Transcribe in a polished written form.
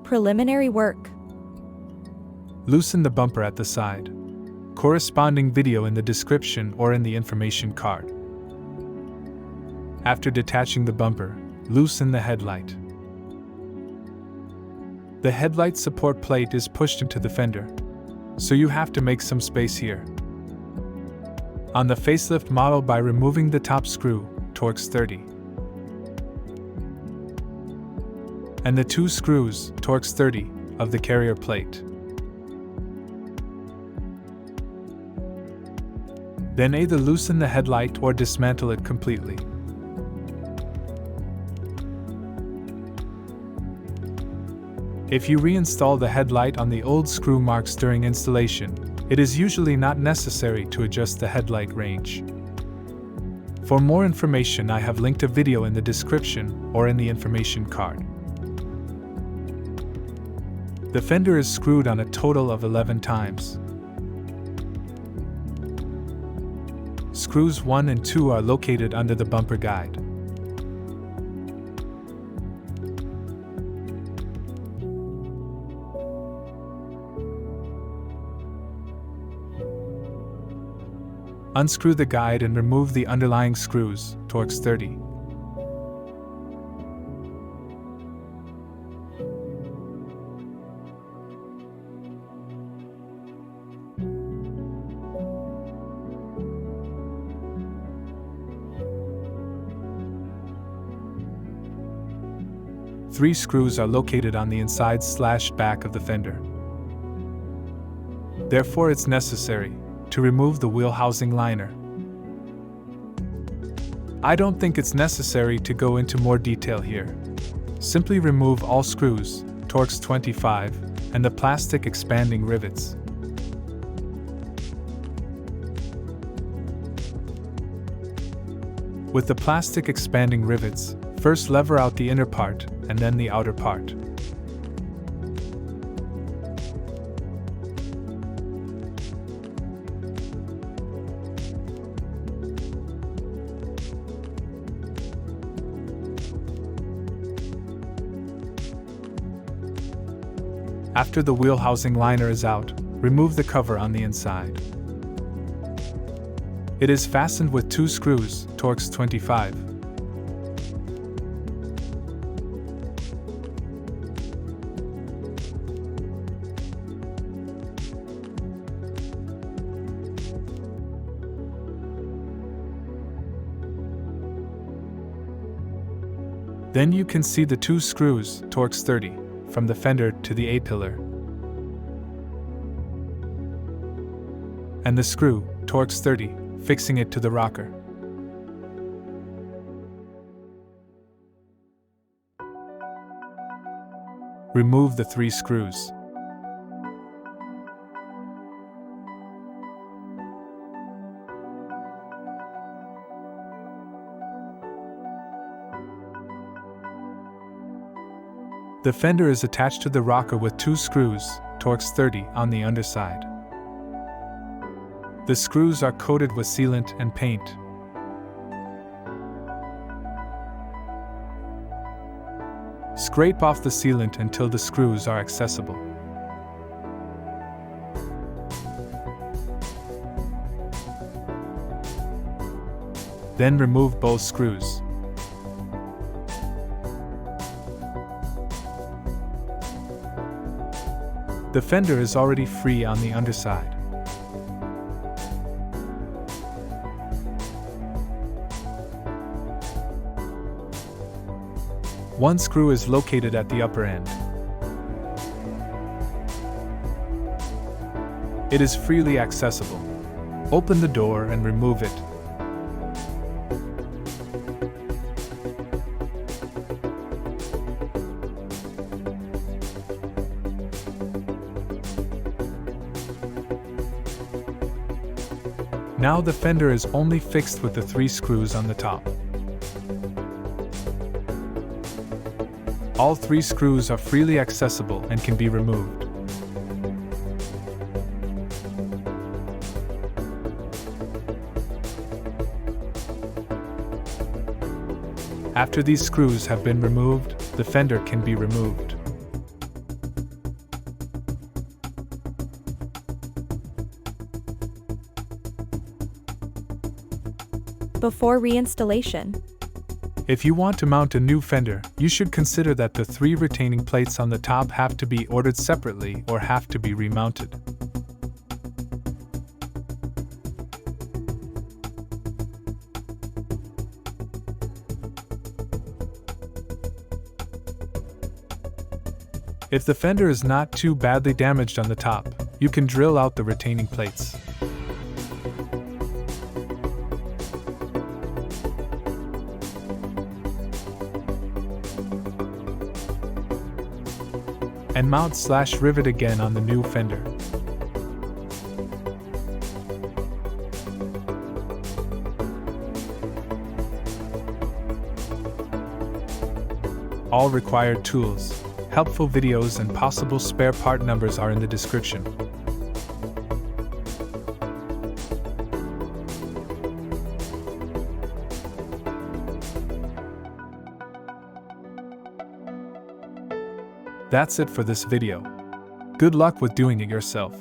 Preliminary work. Loosen the bumper at the side. Corresponding video in the description or in the information card. After detaching the bumper, loosen the headlight. The headlight support plate is pushed into the fender, so you have to make some space here. On the facelift model, by removing the top screw, Torx 30. And the 2 screws, Torx 30, of the carrier plate. Then either loosen the headlight or dismantle it completely. If you reinstall the headlight on the old screw marks during installation, it is usually not necessary to adjust the headlight range. For more information, I have linked a video in the description or in the information card. The fender is screwed on a total of 11 times. Screws 1 and 2 are located under the bumper guide. Unscrew the guide and remove the underlying screws, Torx 30. Three screws are located on the inside/back of the fender. Therefore, it's necessary to remove the wheel housing liner. I don't think it's necessary to go into more detail here. Simply remove all screws, Torx 25, and the plastic expanding rivets. With the plastic expanding rivets, first lever out the inner part and then the outer part. After the wheel housing liner is out, remove the cover on the inside. It is fastened with 2 screws, Torx 25. Then you can see the 2 screws, Torx 30, from the fender to the A-pillar. And the screw, Torx 30, fixing it to the rocker. Remove the 3 screws. The fender is attached to the rocker with 2 screws, Torx 30, on the underside. The screws are coated with sealant and paint. Scrape off the sealant until the screws are accessible. Then remove both screws. The fender is already free on the underside. One screw is located at the upper end. It is freely accessible. Open the door and remove it. Now the fender is only fixed with the 3 screws on the top. All 3 screws are freely accessible and can be removed. After these screws have been removed, the fender can be removed. Before reinstallation. If you want to mount a new fender, you should consider that the 3 retaining plates on the top have to be ordered separately or have to be remounted. If the fender is not too badly damaged on the top, you can drill out the retaining plates. And mount/rivet again on the new fender. All required tools, helpful videos and possible spare part numbers are in the description. That's it for this video. Good luck with doing it yourself.